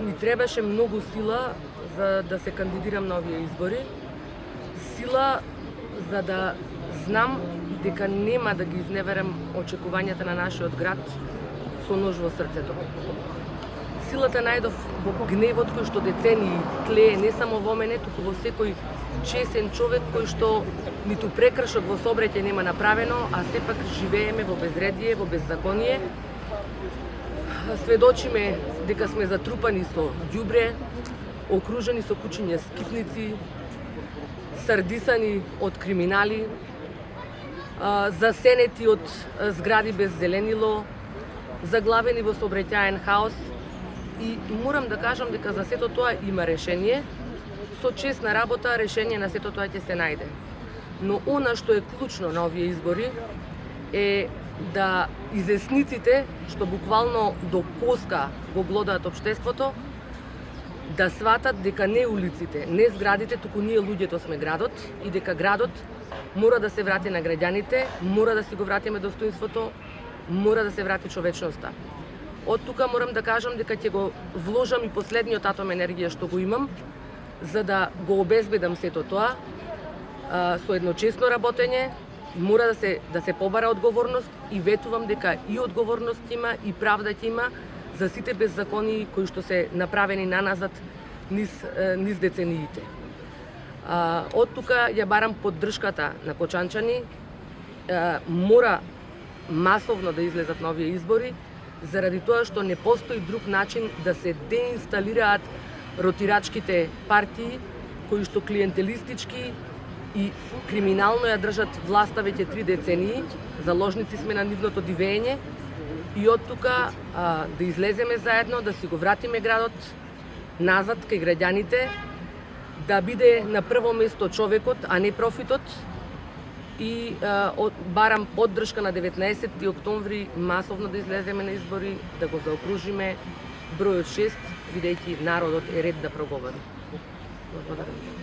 Ми требаше многу сила за да се кандидирам на овие избори. Сила за да знам дека нема да ги изневерам очекувањата на нашиот град со нож во срцето. Силата најдов во гневот кој што децении тлее не само во мене, туку во секој чесен човек кој што ниту прекршок во сообраќај нема направено, а сепак живееме во безредие, во беззаконие. Сведочиме дека сме затрупани со ѓубре, окружени со кучиња скитници, сардисани од криминали, засенети од згради без зеленило, заглавени во сообраќаен хаос. И морам да кажам дека за сето тоа има решение. Со честна работа решение на сето тоа ќе се најде. Но она што е клучно на овие избори е да изесниците, што буквално до коска го глодаат општеството, да сватат дека не улиците, не зградите, туку ние луѓето сме градот и дека градот мора да се врати на граѓаните, мора да си го вратиме достоинството, мора да се врати човечноста. Од тука морам да кажам дека ќе го вложам и последниот атом енергија што го имам, за да го обезбедам сето тоа со едночесно работење. Мора да се побара одговорност и ветувам дека и одговорност има и правда ќе има за сите беззаконии кои што се направени наназад низ децениите. Од тука ја барам поддршката на кочанчани. Мора масовно да излезат на овие избори, заради тоа што не постои друг начин да се деинсталираат ротирачките партии кои што клиентелистички и криминално ја држат власта веќе 3 децении. Заложници сме на нивното дивење и од тука да излеземе заедно, да си го вратиме градот назад кај граѓаните, да биде на прво место човекот, а не профитот. И барам поддршка на 19 октомври масовно да излеземе на избори, да го заокружиме бројот 6, бидејќи народот е ред да проговори. Благодарам.